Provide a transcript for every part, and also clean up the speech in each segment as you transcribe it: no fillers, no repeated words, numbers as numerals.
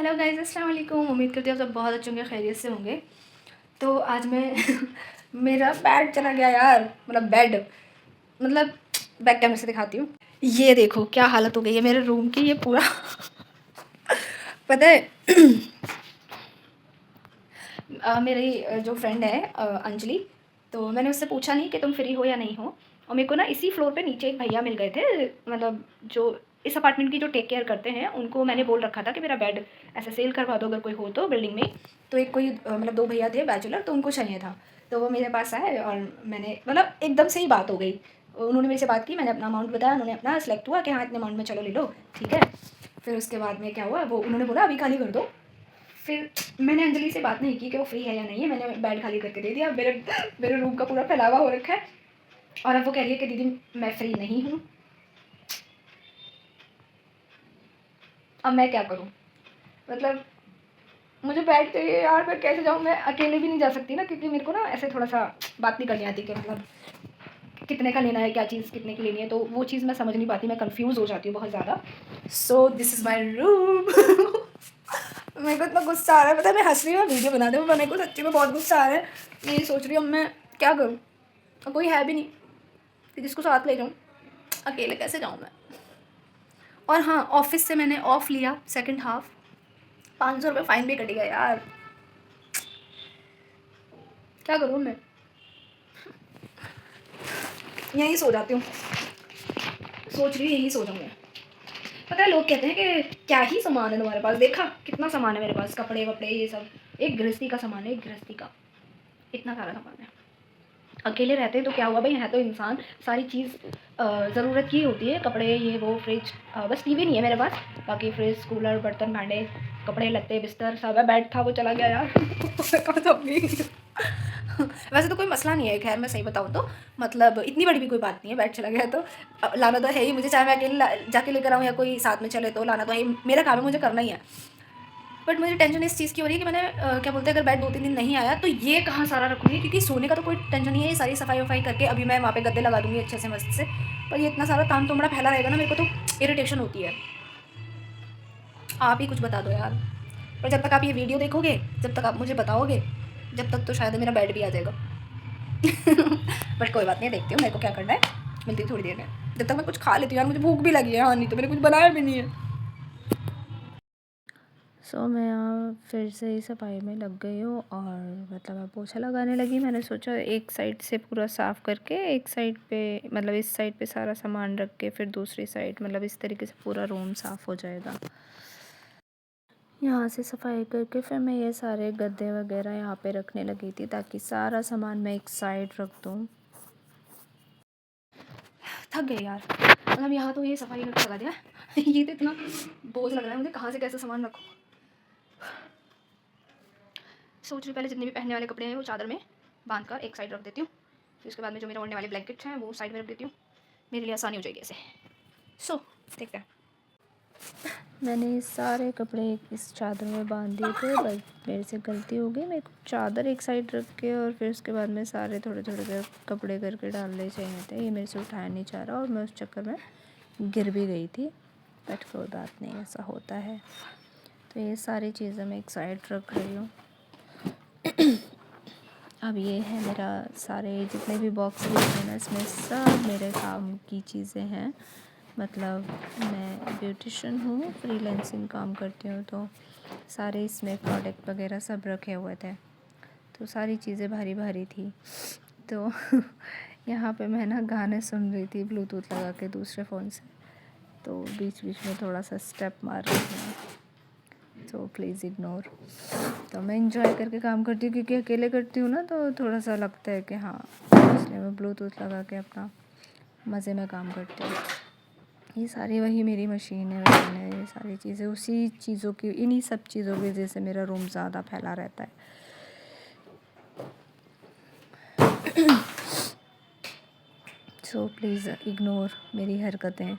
Hello guys, अस्सलाम वालेकुम। उम्मीद करती हूँ आप सब बहुत अच्छे होंगे, खैरियत से होंगे। तो आज मैं मेरा बेड चला गया यार, मतलब बेड, मतलब बैक कैमरे से दिखाती हूँ। ये देखो क्या हालत हो गई है मेरे रूम की, ये पूरा पता है मेरी जो फ्रेंड है अंजलि, तो मैंने उससे पूछा नहीं कि तुम फ्री हो या नहीं हो, और मेरे को ना इसी फ्लोर पे नीचे एक भैया मिल गए थे, मतलब जो इस अपार्टमेंट की जो टेक केयर करते हैं, उनको मैंने बोल रखा था कि मेरा बेड ऐसे सेल करवा दो अगर कोई हो तो बिल्डिंग में। तो एक कोई मतलब दो भैया थे बैचलर, तो उनको चाहिए था। तो वो मेरे पास आए और मैंने मतलब एकदम से ही बात हो गई। उन्होंने मेरे से बात की, मैंने अपना अमाउंट बताया, उन्होंने अपना सेलेक्ट हुआ कि हाँ इतने अमाउंट में चलो ले लो, ठीक है। फिर उसके बाद में क्या हुआ, वो उन्होंने बोला अभी खाली कर दो। फिर मैंने अंजलि से बात नहीं की कि वो फ्री है या नहीं है, मैंने बेड खाली करके दे दिया। मेरे मेरे रूम का पूरा फैलावा हो रखा है, और अब वो कह रही है कि दीदी मैं फ्री नहीं हूँ। अब मैं क्या करूँ, मतलब मुझे बेड चाहिए यार, मैं कैसे जाऊँ, मैं अकेले भी नहीं जा सकती ना, क्योंकि मेरे को ना ऐसे थोड़ा सा बात नहीं करनी आती कि मतलब कितने का लेना है, क्या चीज़ कितने की लेनी है, तो वो चीज़ मैं समझ नहीं पाती, मैं कंफ्यूज हो जाती हूँ बहुत ज़्यादा। So this is my room मेरे को इतना गुस्सा आ रहा है, पता है मैं हंस रही हूँ, वीडियो बना दूँ, मेरे को सच्ची में बहुत गुस्सा आ रहा है। मैं ये सोच रही हूँ अब मैं क्या करूँ, और कोई है भी नहीं कि जिसको साथ ले जाऊँ, अकेले कैसे जाऊँ मैं। और हाँ, ऑफिस से मैंने ऑफ लिया सेकंड हाफ, 500 रुपये फ़ाइन भी कटेगा यार, क्या करूँ मैं, यहीं सो जाती हूँ, सोच रही हूँ यहीं सो जाऊँ मैं। पता है लोग कहते हैं कि क्या ही सामान है तुम्हारे पास, देखा कितना सामान है मेरे पास, कपड़े वपड़े ये सब, एक गृहस्थी का सामान है, एक गृहस्थी का इतना सारा सामान है। अकेले रहते हैं तो क्या हुआ भाई, है तो इंसान, सारी चीज़ ज़रूरत की होती है, कपड़े ये वो फ्रिज, बस टीवी नहीं है मेरे पास, बाकी फ्रिज कूलर बर्तन भांडे कपड़े लत्ते बिस्तर सब है। बेड था वो चला गया यार कहाँ जाऊँगी वैसे तो कोई मसला नहीं है, खैर मैं सही बताऊँ तो मतलब इतनी बड़ी भी कोई बात नहीं है, बेड चला गया तो लाना तो है ही मुझे, चाहे मैं अकेले जाके लेकर आऊँ या कोई साथ में चले, तो लाना तो है ही, मेरा काम है, मुझे करना ही है। बट मुझे टेंशन इस चीज़ की हो रही है कि मैंने क्या बोलते हैं, अगर बेड 2-3 दिन नहीं आया तो ये कहाँ सारा रखूँगी, क्योंकि सोने का तो कोई टेंशन नहीं है, ये सारी सफाई वफाई करके अभी मैं वहाँ पे गद्दे लगा दूँगी अच्छे से मस्त से। पर ये इतना सारा ताम तोमड़ा फैला रहेगा ना, मेरे को तो इरिटेशन होती है। आप ही कुछ बता दो यार, पर जब तक आप ये वीडियो देखोगे, जब तक आप मुझे बताओगे, जब तक तो शायद मेरा बेड भी आ जाएगा बट कोई बात नहीं, देखती हूँ मेरे को क्या करना है, मिलती हूँ थोड़ी देर में। जब तक मैं कुछ खा लेती हूँ यार, मुझे भूख भी लगी है, हाँ नहीं तो मैंने कुछ बनाया भी नहीं है। मैं यहाँ फिर से ही सफाई में लग गई हूँ, और मतलब अब पोछा लगाने लगी। मैंने सोचा एक साइड से पूरा साफ़ करके, एक साइड पे मतलब इस साइड पे सारा सामान रख के, फिर दूसरी साइड मतलब इस तरीके से पूरा रूम साफ़ हो जाएगा। यहाँ से सफाई करके फिर मैं ये सारे गद्दे वगैरह यहाँ पे रखने लगी थी, ताकि सारा सामान मैं एक साइड रख दूँ। थक गए यार, मतलब यहाँ तो ये सफाई करके लगा दिया ये तो इतना बोझ लग रहा है मुझे, कहाँ से कैसे सामान रखूँ। सोच रही पहले जितने भी पहनने वाले कपड़े हैं वो चादर में बांध कर एक साइड रख देती हूँ, फिर उसके बाद में जो मेरे ओढ़ने वाले ब्लैंकेट्स हैं वो साइड में रख देती हूँ, मेरे लिए आसानी हो जाएगी ऐसे। देखते हैं। मैंने सारे कपड़े इस चादर में बांध दिए थे, बस मेरे से गलती हो गई, मेरे को चादर एक साइड रख के और फिर उसके बाद में सारे थोड़े थोड़े कपड़े करके डालने चाहिए थे। ये मेरे से उठाया नहीं चाह रहा और मैं उस चक्कर में गिर भी गई थी, बट कोई बात नहीं, ऐसा होता है। तो ये सारी चीज़ें मैं एक साइड रख रही हूँ। अब ये है मेरा सारे जितने भी बॉक्स हैं ना, इसमें सब मेरे काम की चीज़ें हैं। मतलब मैं ब्यूटिशियन हूँ, फ्रीलांसिंग काम करती हूँ, तो सारे इसमें प्रोडक्ट वगैरह सब रखे हुए थे, तो सारी चीज़ें भारी भारी थी। तो यहाँ पे मैं ना गाने सुन रही थी ब्लूटूथ लगा के दूसरे फ़ोन से, तो बीच बीच में थोड़ा सा स्टेप मार रही थी, तो प्लीज़ इग्नोर। तो मैं इंजॉय करके काम करती हूँ, क्योंकि अकेले करती हूँ ना, तो थोड़ा सा लगता है कि हाँ, इसलिए मैं ब्लूटूथ लगा के अपना मज़े में काम करती हूँ। ये सारी वही मेरी मशीन है, ये सारी चीज़ें उसी चीज़ों की, इन्हीं सब चीज़ों की वजह से मेरा रूम ज़्यादा फैला रहता है। सो प्लीज़ इग्नोर मेरी हरकतें।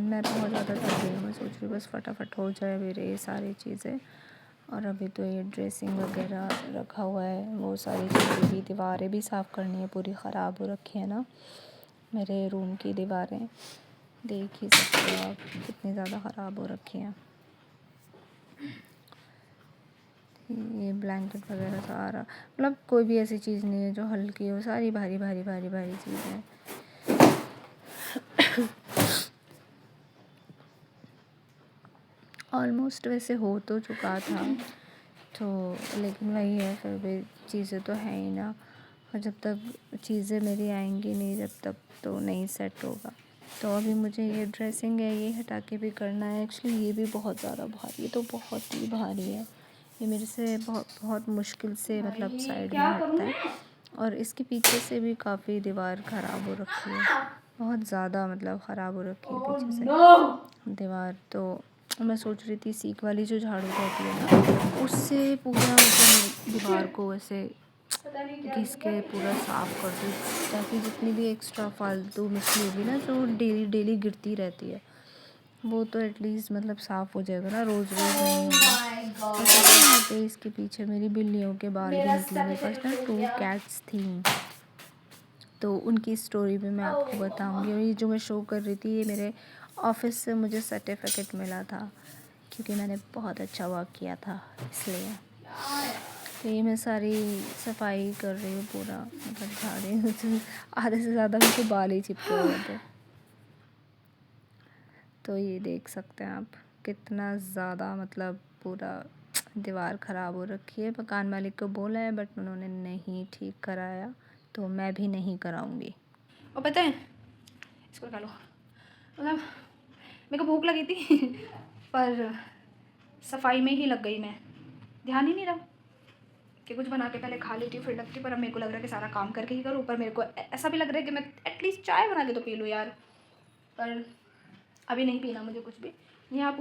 मैं बहुत ज़्यादा थक गई हूँ, मैं सोच रही हूँ बस फटाफट हो जाए मेरे ये सारी चीज़ें। और अभी तो ये ड्रेसिंग वगैरह रखा हुआ है, वो सारी चीज़ें भी, दीवारें भी साफ़ करनी है, पूरी ख़राब हो रखी है ना मेरे रूम की दीवारें, देख ही सकते हो आप कितनी ज़्यादा ख़राब हो रखी हैं। ये ब्लैंकेट वगैरह सारा, मतलब कोई भी ऐसी चीज़ नहीं है जो हल्की हो, सारी भारी भारी भारी भारी चीज़ें हैं। ऑलमोस्ट वैसे हो तो चुका था, तो लेकिन वही है, फिर भी चीज़ें तो है ही ना, और जब तक चीज़ें मेरी आएंगी नहीं जब तक तो नहीं सेट होगा। तो अभी मुझे ये ड्रेसिंग है ये हटा के भी करना है। एक्चुअली ये भी बहुत ज़्यादा भारी है, तो बहुत ही भारी है ये, मेरे से बहुत बहुत मुश्किल से मतलब साइड में हटता है। और इसके पीछे से भी काफ़ी दीवार ख़राब हो रखी है, बहुत ज़्यादा मतलब ख़राब हो रखी है पीछे से दीवार। तो मैं सोच रही थी सीक वाली जो झाड़ू रहती है ना, उससे पूरा मतलब दीवार को ऐसे घिस के पूरा साफ़ कर दूँ, ताकि जितनी भी एक्स्ट्रा फालतू मिट्टी होगी ना जो डेली डेली गिरती रहती है, वो तो एटलीस्ट मतलब साफ़ हो जाएगा ना, रोज़ रोज़ नहीं होगा। और यहाँ पे इसके पीछे मेरी बिल्लियों के बाल भी निकले। मेरे पास ना 2 कैट्स थी, तो उनकी स्टोरी भी मैं आपको बताऊंगी। और ये जो मैं शो कर रही थी, ये मेरे ऑफिस से मुझे सर्टिफिकेट मिला था, क्योंकि मैंने बहुत अच्छा वर्क किया था इसलिए। तो ये मैं सारी सफाई कर रही हूँ पूरा, मतलब झाड़ी आधे से ज़्यादा मुझे बाल ही चिपके हुए थे। तो ये देख सकते हैं आप कितना ज़्यादा मतलब पूरा दीवार ख़राब हो रखी है। मकान मालिक को बोला है बट उन्होंने नहीं ठीक कराया, तो मैं भी नहीं कराऊंगी। और पता है, इसको खा लो, मतलब मेरे को भूख लगी थी पर सफाई में ही लग गई, मैं ध्यान ही नहीं रहा कि कुछ बना के पहले खा लेती हूँ फिर लगती हूँ। पर अब मेरे को लग रहा है कि सारा काम करके ही करूँ। पर मेरे को ऐसा भी लग रहा है कि मैं एटलीस्ट चाय बना के तो पी लूँ यार, पर अभी नहीं पीना मुझे कुछ भी। यहाँ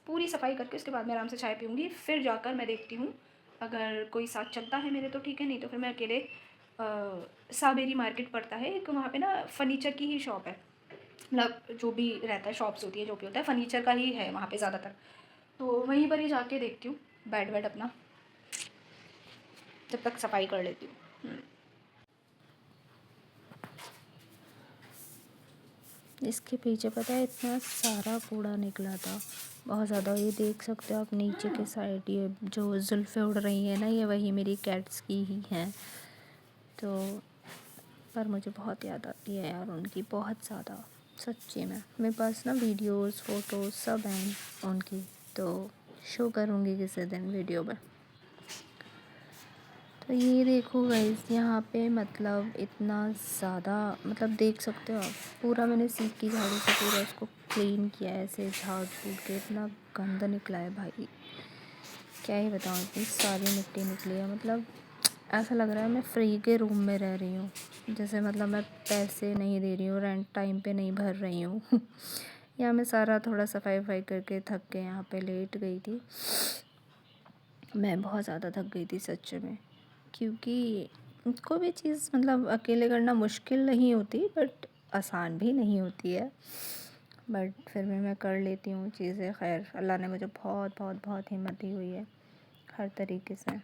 पूरी सफाई करके उसके बाद मैं आराम से चाय पीऊँगी, फिर जाकर मैं देखती हूँ अगर कोई साथ चलता है मेरे तो ठीक है, नहीं तो फिर मैं अकेले साबेरी मार्केट पड़ता है एक, वहाँ पे ना फर्नीचर की ही शॉप है, मतलब जो भी रहता है शॉप्स होती है, जो भी होता है फर्नीचर का ही है वहाँ पे ज़्यादातर, तो वहीं पर ही जाके देखती हूँ बेड वेड अपना, जब तक सफाई कर लेती हूँ। इसके पीछे पता है इतना सारा कूड़ा निकला था, बहुत ज़्यादा। ये देख सकते हो आप नीचे के साइड, ये जो जुल्फ़ें उड़ रही हैं ना, ये वही मेरी कैट्स की ही हैं। तो पर मुझे बहुत याद आती है यार उनकी, बहुत ज़्यादा, सच्ची में। मेरे पास ना वीडियोस फ़ोटोज़ सब हैं उनकी, तो शो करूँगी किसी दिन वीडियो में। तो ये देखो गाइस, यहाँ पे मतलब इतना ज़्यादा, मतलब देख सकते हो आप, पूरा मैंने सीख की झाड़ू से पूरा इसको क्लीन किया है, ऐसे झाड़ झूड़ के। इतना गंदा निकला है भाई, क्या ही बताऊँ, इतनी सारी मिट्टी निकली है। मतलब ऐसा लग रहा है मैं फ्री के रूम में रह रही हूँ, जैसे मतलब मैं पैसे नहीं दे रही हूँ, रेंट टाइम पे नहीं भर रही हूँ यहाँ मैं सारा थोड़ा सफाई वफाई करके थक के यहाँ पे लेट गई थी। मैं बहुत ज़्यादा थक गई थी सच में, क्योंकि कोई भी चीज़ मतलब अकेले करना मुश्किल नहीं होती, बट आसान भी नहीं होती है, बट फिर भी मैं कर लेती हूँ चीज़ें। खैर अल्लाह ने मुझे बहुत बहुत बहुत हिम्मत दी हुई है हर तरीके से।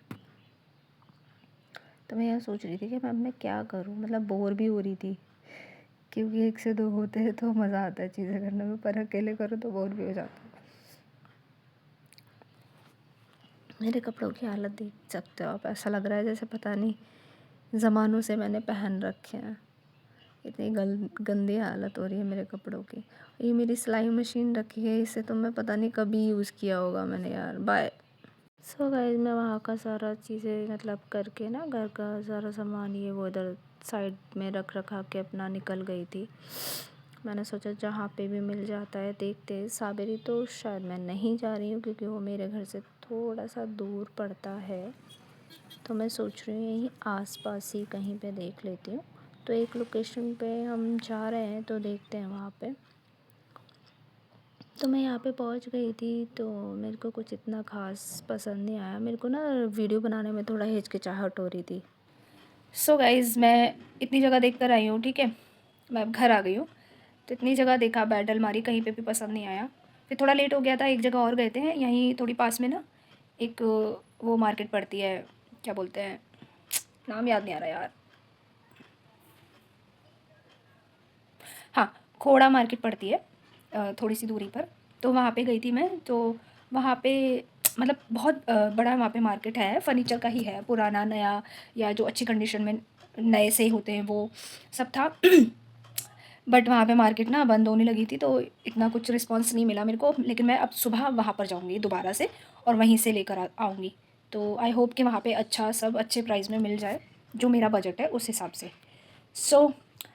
तो मैं यह सोच रही थी कि मैं क्या करूँ, मतलब बोर भी हो रही थी, क्योंकि एक से दो होते हैं तो मज़ा आता है चीज़ें करने में, पर अकेले करो तो बोर भी हो जाता हूँ। मेरे कपड़ों की हालत देख सकते हो आप, ऐसा लग रहा है जैसे पता नहीं ज़मानों से मैंने पहन रखे हैं, इतनी गंदी हालत हो रही है मेरे कपड़ों की। ये मेरी सिलाई मशीन रखी है, इसे तो मैं पता नहीं कभी यूज़ किया होगा मैंने यार। बाय। सो गाइस, मैं वहाँ का सारा चीज़ें मतलब करके ना, घर का सारा सामान ये वो इधर साइड में रख रखा के अपना निकल गई थी। मैंने सोचा जहाँ पे भी मिल जाता है देखते हैं। साबेरी तो शायद मैं नहीं जा रही हूँ, क्योंकि वो मेरे घर से थोड़ा सा दूर पड़ता है, तो मैं सोच रही हूँ यहीं आसपास ही कहीं पे देख लेती हूँ। तो एक लोकेशन पे हम जा रहे हैं, तो देखते हैं वहाँ पे। तो मैं यहाँ पे पहुँच गई थी, तो मेरे को कुछ इतना ख़ास पसंद नहीं आया। मेरे को ना वीडियो बनाने में थोड़ा हिचकिचाहट हो रही थी। सो गाइज़, मैं इतनी जगह देख कर आई हूँ, ठीक है, मैं अब घर आ गई हूँ। तो इतनी जगह देखा, बेड अलमारी, कहीं पे भी पसंद नहीं आया। फिर थोड़ा लेट हो गया था, एक जगह और गए थे यहीं थोड़ी पास में ना, एक वो मार्केट पड़ती है, क्या बोलते हैं, नाम याद नहीं आ रहा यार। हाँ, खोड़ा मार्केट पड़ती है थोड़ी सी दूरी पर, तो वहाँ पे गई थी मैं। तो वहाँ पे मतलब बहुत बड़ा वहाँ पे मार्केट है, फर्नीचर का ही है, पुराना नया या जो अच्छी कंडीशन में नए से होते हैं वो सब था। बट वहाँ पे मार्केट ना बंद होने लगी थी, तो इतना कुछ रिस्पांस नहीं मिला मेरे को। लेकिन मैं अब सुबह वहाँ पर जाऊँगी दोबारा से और वहीं से लेकर आऊँगी। तो आई होप कि वहाँ पे अच्छा सब अच्छे प्राइस में मिल जाए, जो मेरा बजट है उस हिसाब से। सो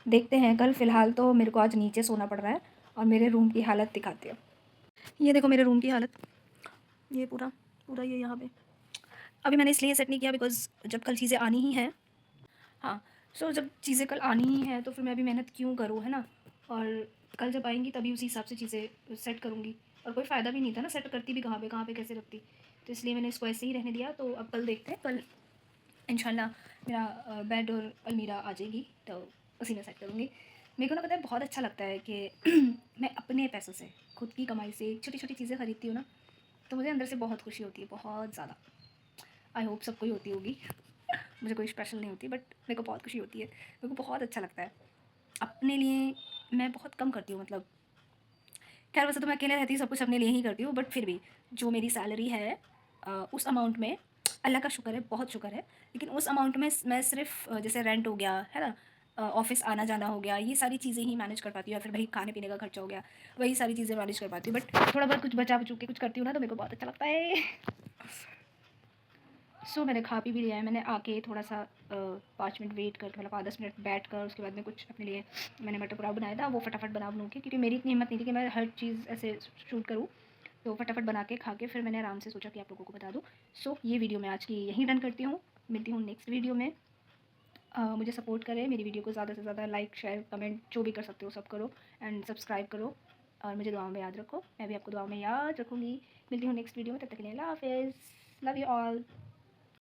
देखते हैं कल। फ़िलहाल तो मेरे को आज नीचे सोना पड़ रहा है और मेरे रूम की हालत दिखाती है। ये देखो मेरे रूम की हालत, ये पूरा पूरा ये यहाँ पे। अभी मैंने इसलिए सेट नहीं किया बिकॉज़ जब कल चीज़ें आनी ही हैं, हाँ, सो जब चीज़ें कल आनी ही हैं तो फिर मैं अभी मेहनत क्यों करूँ, है ना? और कल जब आएँगी तभी उसी हिसाब से चीज़ें सेट करूँगी, और कोई फ़ायदा भी नहीं था ना सेट करती भी कहाँ पे कैसे रखती। तो इसलिए मैंने इसको ऐसे ही रहने दिया। तो अब कल देखते हैं, कल इंशाल्लाह मेरा बेड और अलमीरा आ जाएगी तो उसी में सेट करूँगी। मेरे को ना पता है बहुत अच्छा लगता है कि मैं अपने पैसों से, खुद की कमाई से छोटी-छोटी चीज़ें खरीदती हूँ ना, तो मुझे अंदर से बहुत खुशी होती है, बहुत ज़्यादा। आई होप सबको ही होती होगी। मुझे कोई स्पेशल नहीं होती, बट मेरे को बहुत खुशी होती है, मेरे को बहुत अच्छा लगता है। अपने लिए मैं बहुत कम करती हूँ, मतलब खैर वैसे तो मैं अकेले रहती हूँ, सब कुछ अपने लिए ही करती हूँ, बट फिर भी जो मेरी सैलरी है उस अमाउंट में अल्लाह का शुक्र है, बहुत शुक्र है। लेकिन उस अमाउंट में मैं सिर्फ जैसे रेंट हो गया है ना, ऑफिस आना जाना हो गया, ये सारी चीज़ें ही मैनेज कर पाती हूँ, या फिर भाई खाने पीने का खर्चा हो गया, वही सारी चीज़ें मैनेज कर पाती हूँ। बट थोड़ा बहुत कुछ बचा बचू के कुछ करती हूँ ना, तो मेरे को बहुत अच्छा लगता है। सो मैंने खा पी भी लिया है। मैंने आके थोड़ा सा 5 मिनट वेट कर, मतलब 5-10 मिनट बैठ कर उसके बाद में कुछ अपने लिए मैंने मटर पुलाव बनाया था, वो फटाफट बना बनू के, क्योंकि मेरी इतनी हिम्मत नहीं थी कि मैं हर चीज़ ऐसे शूट करूँ। तो फटाफट बना के खा के फिर मैंने आराम से सोचा कि आप लोगों को बता दूँ। सो ये वीडियो मैं आज की यहीं डन करती हूँ। मिलती हूँ नेक्स्ट वीडियो में। मुझे सपोर्ट करें, मेरी वीडियो को ज़्यादा से ज़्यादा लाइक शेयर कमेंट जो भी कर सकते हो सब करो, एंड सब्सक्राइब करो, और मुझे दुआओं में याद रखो। मैं भी आपको दुआओं में याद रखूँगी। मिलती हूँ नेक्स्ट वीडियो में, तब तक के लिए अल्लाह हाफ़िज़। Love you all.